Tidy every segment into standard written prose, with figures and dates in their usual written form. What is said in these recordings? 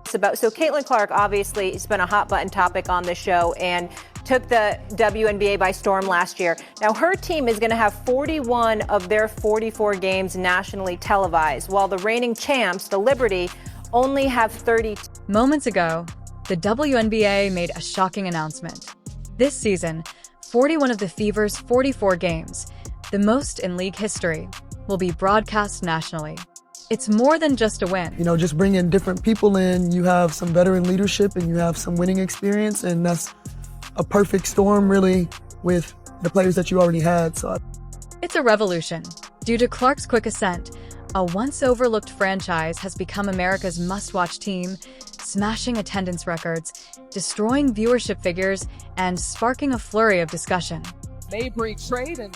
So Caitlyn Clark obviously has been a hot button topic on the show and took the WNBA by storm last year. Now her team is going to have 41 of their 44 games nationally televised, while the reigning champs, the Liberty, only have 30. Moments ago, the WNBA made a shocking announcement. This season, 41 of the Fever's 44 games, the most in league history, will be broadcast nationally. It's more than just a win. You know, just bringing different people in, you have some veteran leadership and you have some winning experience, and that's a perfect storm, really, with the players that you already had. It's a revolution. Due to Clark's quick ascent, a once-overlooked franchise has become America's must-watch team, smashing attendance records, destroying viewership figures, and sparking a flurry of discussion. Mabry trade and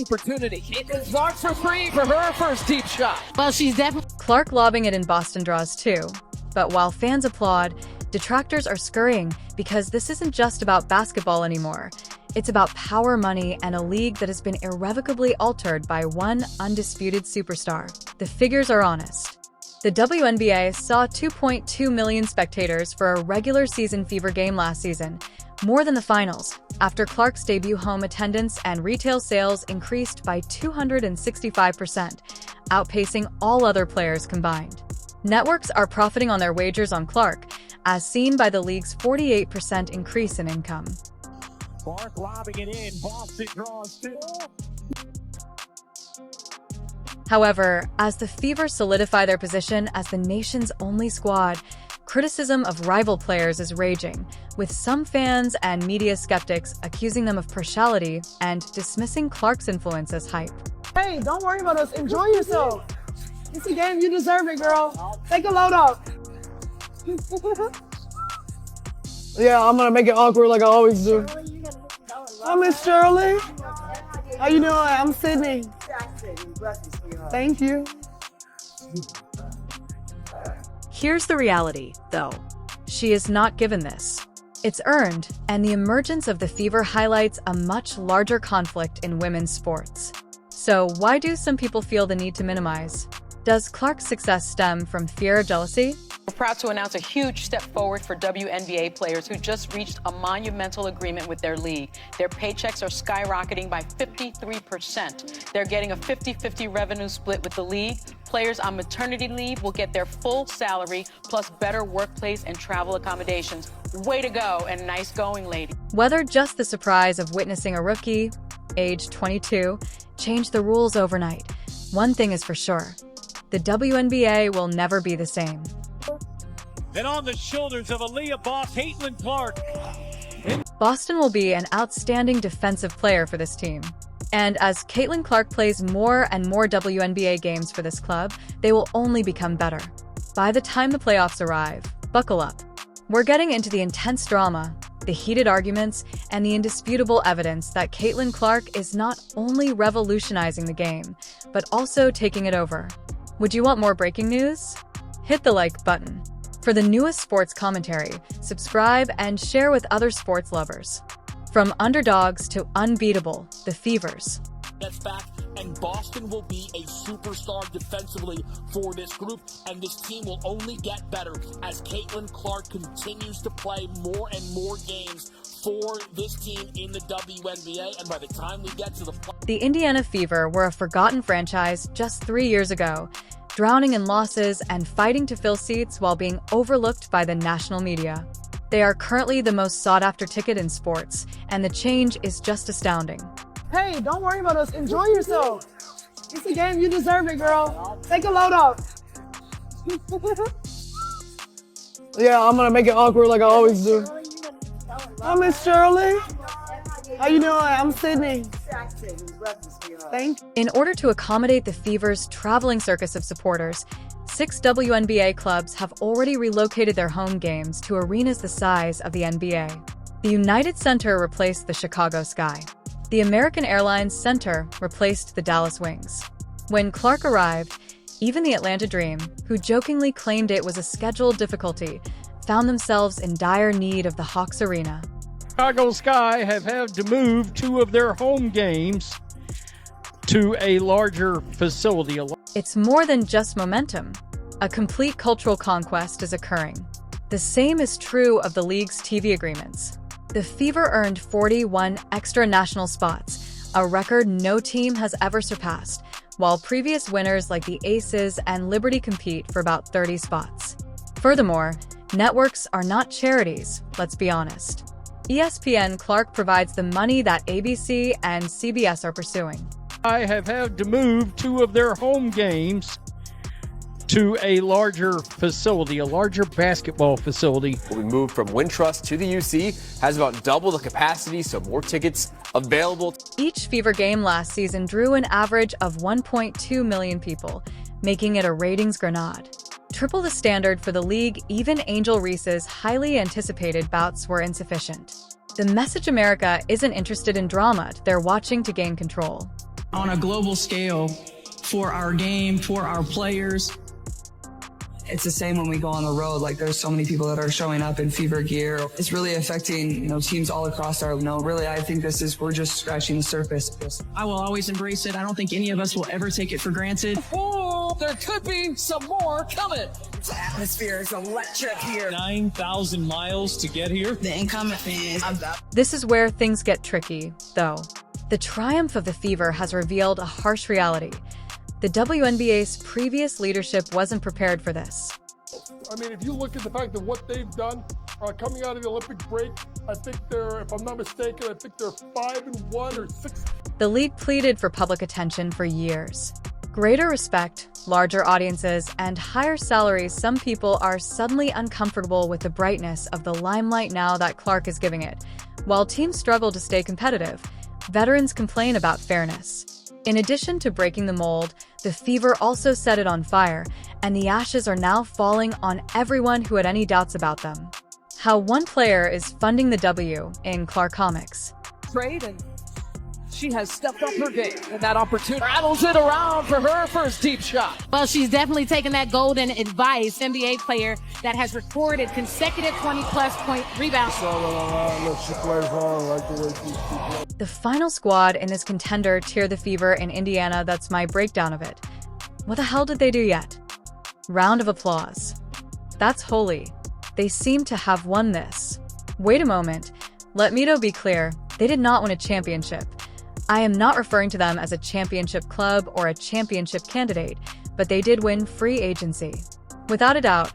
opportunity. Caitlyn Clark for free for her first deep shot. Well, she's definitely... Clark lobbing it in Boston draws too. But while fans applaud, detractors are scurrying because this isn't just about basketball anymore. It's about power, money, and a league that has been irrevocably altered by one undisputed superstar. The figures are honest. The WNBA saw 2.2 million spectators for a regular season Fever game last season, more than the finals, after Clark's debut. Home attendance and retail sales increased by 265%, outpacing all other players combined. Networks are profiting on their wagers on Clark, as seen by the league's 48% increase in income. Clark lobbing it in, Boston draws two. However, as the Fever solidify their position as the nation's only squad, criticism of rival players is raging, with some fans and media skeptics accusing them of partiality and dismissing Clark's influence as hype. Hey, don't worry about us. Enjoy yourself. It's a game. You deserve it, girl. Take a load up. Yeah, I'm going to make it awkward like I always do. I'm Miss Shirley. How you doing? I'm Sydney. Thank you. Here's the reality, though. She is not given this. It's earned, and the emergence of the Fever highlights a much larger conflict in women's sports. So why do some people feel the need to minimize? Does Clark's success stem from fear or jealousy? We're proud to announce a huge step forward for WNBA players who just reached a monumental agreement with their league. Their paychecks are skyrocketing by 53%. They're getting a 50-50 revenue split with the league. Players on maternity leave will get their full salary, plus better workplace and travel accommodations. Way to go, and nice going, lady. Whether just the surprise of witnessing a rookie, age 22, change the rules overnight, one thing is for sure. The WNBA will never be the same. Then on the shoulders of Aaliyah boss, Caitlyn Clark. Boston will be an outstanding defensive player for this team. And as Caitlyn Clark plays more and more WNBA games for this club, they will only become better. By the time the playoffs arrive, buckle up. We're getting into the intense drama, the heated arguments, and the indisputable evidence that Caitlyn Clark is not only revolutionizing the game, but also taking it over. Would you want more breaking news? Hit the like button. For the newest sports commentary, subscribe and share with other sports lovers. From underdogs to unbeatable, the Fevers. That's back, and Boston will be a superstar defensively for this group, and this team will only get better as Caitlyn Clark continues to play more and more games for this team in the WNBA, and by the time we get to the Indiana Fever were a forgotten franchise just 3 years ago, drowning in losses and fighting to fill seats while being overlooked by the national media. They are currently the most sought-after ticket in sports, and the change is just astounding. Hey, don't worry about us. Enjoy yourself. It's a game. You deserve it, girl. Take a load up. Yeah, I'm going to make it awkward like I always do. I'm Miss Shirley. How you doing? I'm Sydney. Thank you. In order to accommodate the Fever's traveling circus of supporters, 6 WNBA clubs have already relocated their home games to arenas the size of the NBA. The United Center replaced the Chicago Sky. The American Airlines Center replaced the Dallas Wings. When Clark arrived, even the Atlanta Dream, who jokingly claimed it was a scheduled difficulty, found themselves in dire need of the Hawks Arena. Chicago Sky have had to move 2 of their home games to a larger facility. It's more than just momentum. A complete cultural conquest is occurring. The same is true of the league's TV agreements. The Fever earned 41 extra national spots, a record no team has ever surpassed, while previous winners like the Aces and Liberty compete for about 30 spots. Furthermore, networks are not charities, let's be honest. ESPN Clark provides the money that ABC and CBS are pursuing. I have had to move 2 of their home games to a larger facility, a larger basketball facility. We moved from Wintrust to the UC, has about double the capacity, so more tickets available. Each Fever game last season drew an average of 1.2 million people, making it a ratings grenade. Triple the standard for the league, even Angel Reese's highly anticipated bouts were insufficient. The message America isn't interested in drama, they're watching to gain control. On a global scale, for our game, for our players, it's the same when we go on the road. Like, there's so many people that are showing up in Fever gear. It's really affecting, teams all across our, really, I think we're just scratching the surface. I will always embrace it. I don't think any of us will ever take it for granted. Oh, there could be some more coming. The atmosphere is electric here. 9,000 miles to get here. The incoming fans. This is where things get tricky, though. The triumph of the Fever has revealed a harsh reality. The WNBA's previous leadership wasn't prepared for this. I mean, if you look at the fact of what they've done coming out of the Olympic break, I think they're, if I'm not mistaken, I think they're 5-1 or 6. The league pleaded for public attention for years. Greater respect, larger audiences, and higher salaries. Some people are suddenly uncomfortable with the brightness of the limelight now that Clark is giving it. While teams struggle to stay competitive, veterans complain about fairness. In addition to breaking the mold, the Fever also set it on fire, and the ashes are now falling on everyone who had any doubts about them. How one player is funding the W in Clark Comics. Trade, and she has stepped up her game, and that opportunity rattles it around for her first deep shot. Well, she's definitely taken that golden advice. NBA player that has recorded consecutive 20-plus point rebounds. She plays hard, like the way she plays. The final squad in this contender tier the Fever in Indiana. That's my breakdown of it. What the hell did they do yet? Round of applause. That's holy. They seem to have won this. Wait a moment. Let Mito be clear. They did not win a championship. I am not referring to them as a championship club or a championship candidate, but they did win free agency. Without a doubt.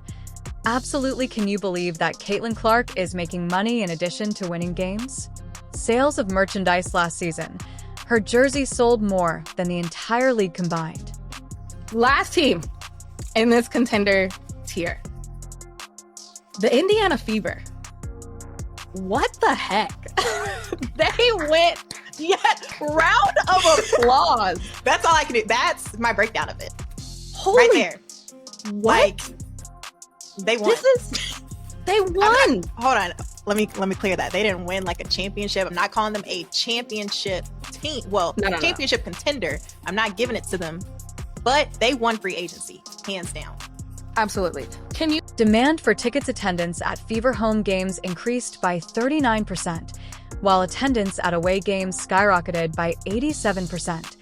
Absolutely, can you believe that Caitlyn Clark is making money in addition to winning games? Sales of merchandise last season. Her jersey sold more than the entire league combined. Last team in this contender tier. The Indiana Fever. What the heck? They went yet round of applause. That's all I can do. That's my breakdown of it. Holy, right there. What? Like, they won. They won. Hold on. Let me clear that. They didn't win like a championship. I'm not calling them a championship team. Well, championship contender. I'm not giving it to them. But they won free agency, hands down. Absolutely. Can you? Demand for tickets attendance at Fever home games increased by 39%, while attendance at away games skyrocketed by 87%.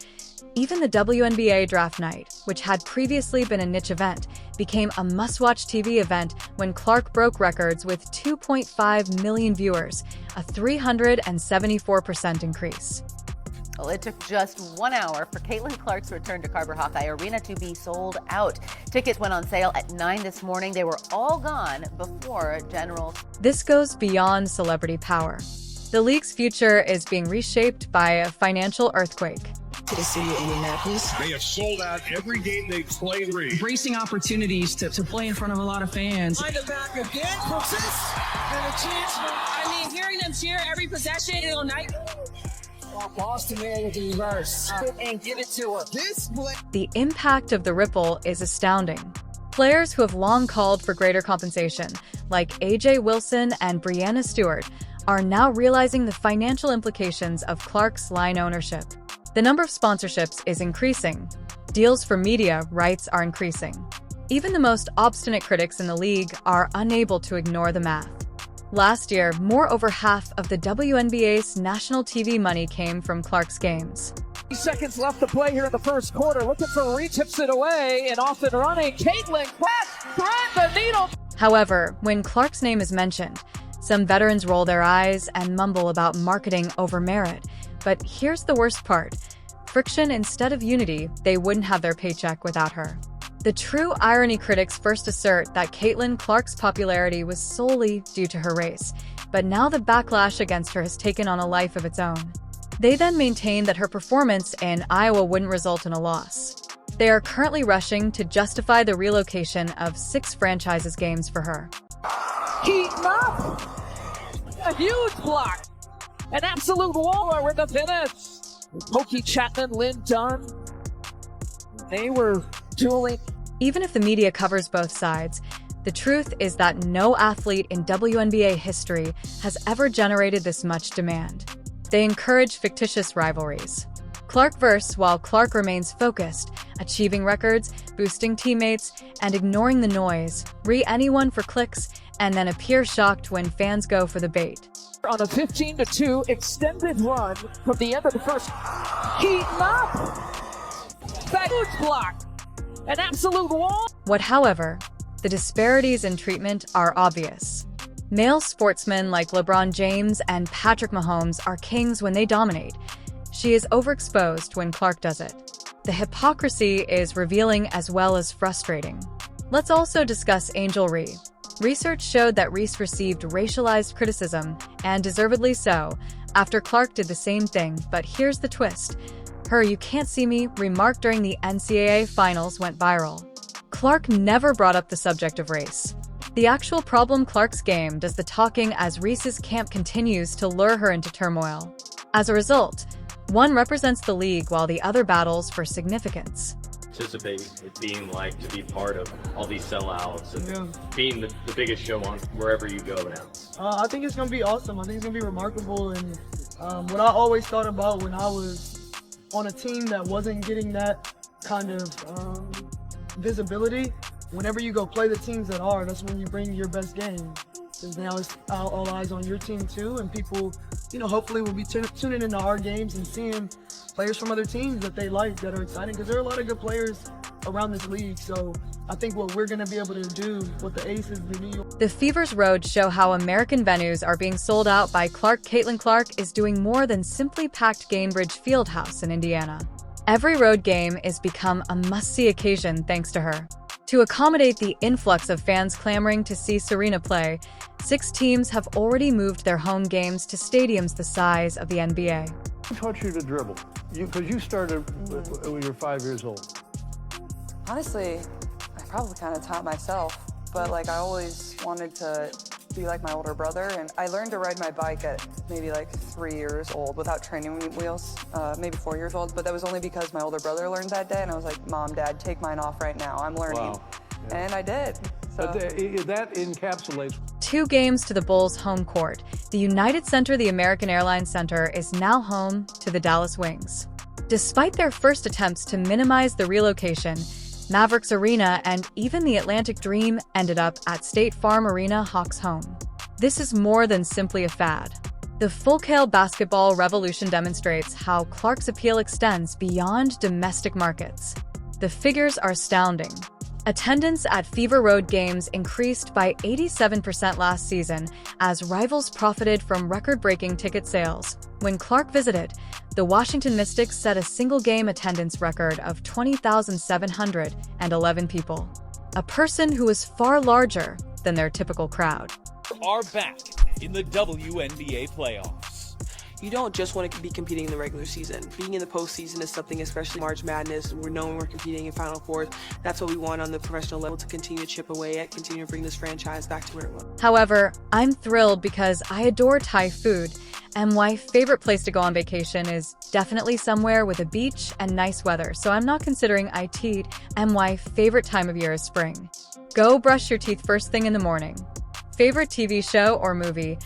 Even the WNBA draft night, which had previously been a niche event, became a must-watch TV event when Clark broke records with 2.5 million viewers, a 374% increase. Well, it took just 1 hour for Caitlyn Clark's return to Carver Hawkeye Arena to be sold out. Tickets went on sale at 9 this morning. They were all gone before general. This goes beyond celebrity power. The league's future is being reshaped by a financial earthquake. To the city of Indianapolis. They have sold out every game they played. Embracing opportunities to play in front of a lot of fans. Find it back again, Princess, and a chance. I mean, hearing them cheer every possession all night. Boston man with the reverse and give it to her. The impact of the ripple is astounding. Players who have long called for greater compensation, like AJ Wilson and Breanna Stewart, are now realizing the financial implications of Clark's line ownership. The number of sponsorships is increasing. Deals for media rights are increasing. Even the most obstinate critics in the league are unable to ignore the math. Last year, over half of the WNBA's national TV money came from Clark's games. Seconds left to play here in the first quarter. Looking for Reed, tips it away, and off and running. Caitlyn Clark, thread the needle. However, when Clark's name is mentioned, some veterans roll their eyes and mumble about marketing over merit. But here's the worst part. Friction instead of unity, they wouldn't have their paycheck without her. The true irony critics first assert that Caitlyn Clark's popularity was solely due to her race, but now the backlash against her has taken on a life of its own. They then maintain that her performance in Iowa wouldn't result in a loss. They are currently rushing to justify the relocation of 6 franchises games for her. Keaton up! A huge block! An absolute waller with the finish! Pokey Chapman, Lynn Dunn. They were dueling. Even if the media covers both sides, the truth is that no athlete in WNBA history has ever generated this much demand. They encourage fictitious rivalries. Clarkverse, while Clark remains focused, achieving records, boosting teammates, and ignoring the noise, anyone for clicks, and then appear shocked when fans go for the bait. On a 15-2 extended run from the end of the first. Keaton up! That huge block! An absolute wall! However, the disparities in treatment are obvious. Male sportsmen like LeBron James and Patrick Mahomes are kings when they dominate. She is overexposed when Clark does it. The hypocrisy is revealing as well as frustrating. Let's also discuss Angel Ree. Research showed that Reese received racialized criticism, and deservedly so, after Clark did the same thing, but here's the twist. Her "you can't see me" remark during the NCAA finals went viral. Clark never brought up the subject of race. The actual problem: Clark's game does the talking as Reese's camp continues to lure her into turmoil. As a result, one represents the league while the other battles for significance. Anticipating it being like to be part of all these sellouts and being the biggest show on wherever you go now? I think it's going to be awesome. I think it's going to be remarkable. And what I always thought about when I was on a team that wasn't getting that kind of visibility, whenever you go play the teams that are, that's when you bring your best game. Because now it's all eyes on your team too, and people, hopefully will be tuning into our games and seeing players from other teams that they like, that are exciting, because there are a lot of good players around this league. So I think what we're going to be able to do with the Aces, the New York. The Fever's road show how American venues are being sold out by Clark. Caitlyn Clark is doing more than simply packed Gainbridge Fieldhouse in Indiana. Every road game is become a must-see occasion thanks to her. To accommodate the influx of fans clamoring to see Serena play, 6 teams have already moved their home games to stadiums the size of the NBA. Who taught you to dribble? Because you started when you were 5 years old. Honestly, I probably kind of taught myself, but I always wanted to be like my older brother, and I learned to ride my bike at maybe 3 years old without training wheels, maybe 4 years old, but that was only because my older brother learned that day, and I was like, Mom, Dad, take mine off right now, I'm learning. Wow. Yeah. And I did. So. But that encapsulates. 2 games to the Bulls' home court. The United Center, the American Airlines Center, is now home to the Dallas Wings. Despite their first attempts to minimize the relocation, Mavericks Arena and even the Atlantic Dream ended up at State Farm Arena, Hawks' home. This is more than simply a fad. The full-scale basketball revolution demonstrates how Clark's appeal extends beyond domestic markets. The figures are astounding. Attendance at Fever Road games increased by 87% last season as rivals profited from record-breaking ticket sales. When Clark visited, the Washington Mystics set a single-game attendance record of 20,711 people, a person who is far larger than their typical crowd. Are back in the WNBA playoffs. You don't just want to be competing in the regular season. Being in the postseason is something, especially March Madness. We're knowing we're competing in Final Fours. That's what we want on the professional level, to continue to chip away at, continue to bring this franchise back to where it was. However, I'm thrilled because I adore Thai food, and my favorite place to go on vacation is definitely somewhere with a beach and nice weather, so I'm not considering IT, and my favorite time of year is spring. Go brush your teeth first thing in the morning. Favorite TV show or movie?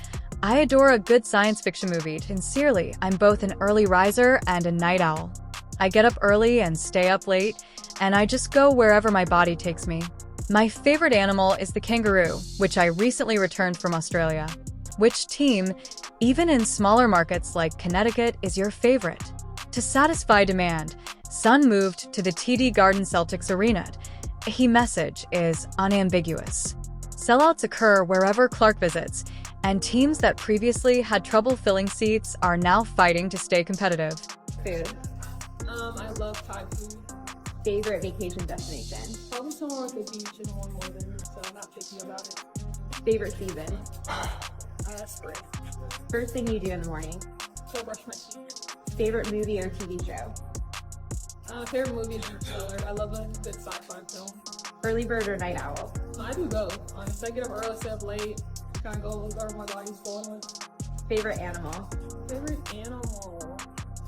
I adore a good science fiction movie. Sincerely, I'm both an early riser and a night owl. I get up early and stay up late, and I just go wherever my body takes me. My favorite animal is the kangaroo, which I recently returned from Australia. Which team, even in smaller markets like Connecticut, is your favorite? To satisfy demand, Sun moved to the TD Garden Celtics Arena. A key message is unambiguous. Sellouts occur wherever Clark visits, and teams that previously had trouble filling seats are now fighting to stay competitive. Food. I love Thai food. Favorite vacation destination? Probably somewhere with the beach in warm weather, so I'm not picky about it. Favorite season? Spring. First thing you do in the morning? So brush my teeth. Favorite movie or TV show? Favorite movie is Interstellar. I love a good sci-fi film. Early bird or night owl? I do both. If I get up early, stay up late, kind of go whatever my body's full with. Favorite animal? Favorite animal?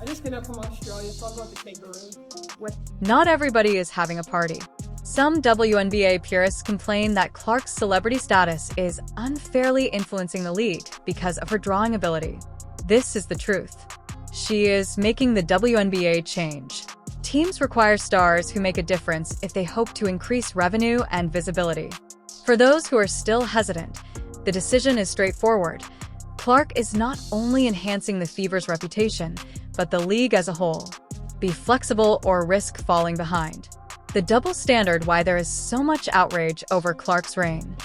I just came up from Australia, so I'll go with the kangaroo. Not everybody is having a party. Some WNBA purists complain that Clark's celebrity status is unfairly influencing the league because of her drawing ability. This is the truth. She is making the WNBA change. Teams require stars who make a difference if they hope to increase revenue and visibility. For those who are still hesitant, the decision is straightforward. Clark is not only enhancing the Fever's reputation, but the league as a whole. Be flexible or risk falling behind. The double standard why there is so much outrage over Clark's reign.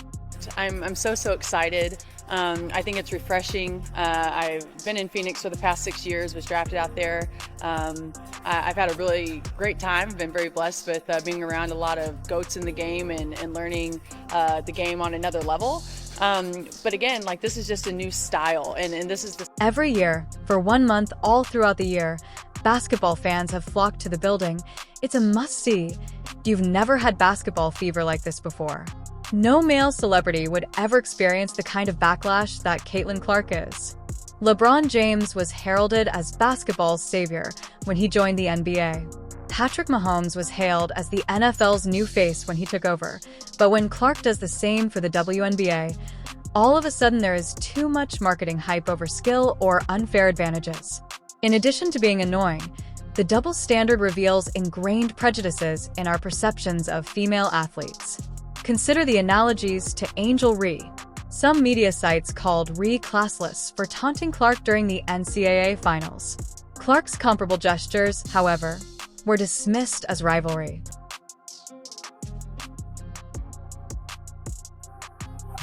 I'm so excited. I think it's refreshing. I've been in Phoenix for the past 6 years, was drafted out there. I've had a really great time. I've been very blessed with being around a lot of GOATs in the game and learning the game on another level. But again, this is just a new style, and this is the... Every year, for 1 month all throughout the year, basketball fans have flocked to the building. It's a must-see. You've never had basketball fever like this before. No male celebrity would ever experience the kind of backlash that Caitlyn Clark is. LeBron James was heralded as basketball's savior when he joined the NBA. Patrick Mahomes was hailed as the NFL's new face when he took over. But when Clark does the same for the WNBA, all of a sudden there is too much marketing hype over skill or unfair advantages. In addition to being annoying, the double standard reveals ingrained prejudices in our perceptions of female athletes. Consider the analogies to Angel Ree. Some media sites called Ree classless for taunting Clark during the NCAA finals. Clark's comparable gestures, however, were dismissed as rivalry.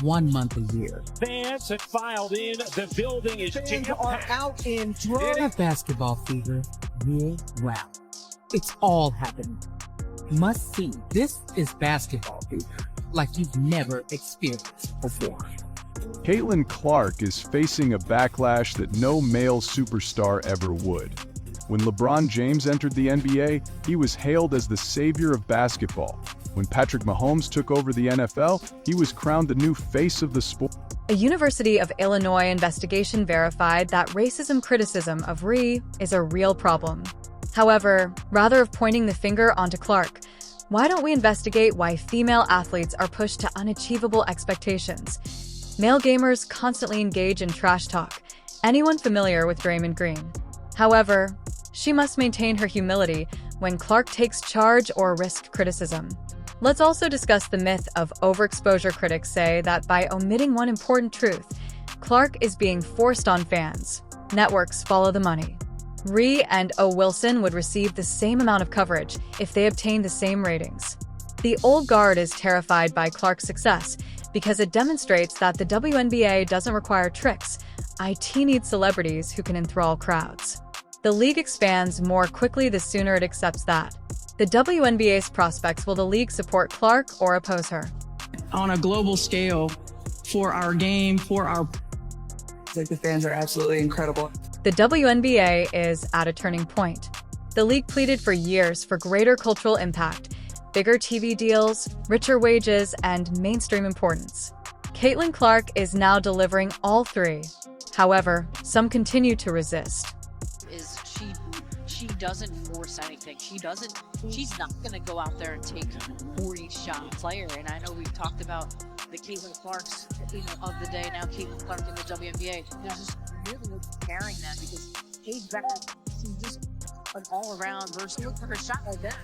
1 month a year. Fans have filed in. The building is Fans are out in droves. Basketball fever year round. It's all happening. Must see. This is basketball fever like you've never experienced before. Caitlyn Clark is facing a backlash that no male superstar ever would. When LeBron James entered the NBA, he was hailed as the savior of basketball. When Patrick Mahomes took over the NFL, he was crowned the new face of the sport. A University of Illinois investigation verified that racism criticism of Ree is a real problem. However, rather of pointing the finger onto Clark, why don't we investigate why female athletes are pushed to unachievable expectations? Male gamers constantly engage in trash talk. Anyone familiar with Draymond Green? However, she must maintain her humility when Clark takes charge or risks criticism. Let's also discuss the myth of overexposure. Critics say that by omitting one important truth, Clark is being forced on fans. Networks follow the money. Ree and O. Wilson would receive the same amount of coverage if they obtained the same ratings. The old guard is terrified by Clark's success because it demonstrates that the WNBA doesn't require tricks. IT needs celebrities who can enthrall crowds. The league expands more quickly the sooner it accepts that. The WNBA's prospects. Will the league support Clark or oppose her? On a global scale, for our game, for our... The fans are absolutely incredible. The WNBA is at a turning point. The league pleaded for years for greater cultural impact, bigger TV deals, richer wages, and mainstream importance. Caitlyn Clark is now delivering all three. However, some continue to resist. She doesn't force anything. She's not going to go out there and take 40 shot player. And I know we've talked about the Caitlyn Clarks of the day, now Caitlyn Clark in the WNBA. There's just really no comparing that because Paige Beckett, she's just an all-around person. Look for her shot like that.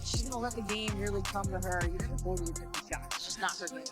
She's going to let the game really come to her. You never 40 or 50 shots. It's just not her game.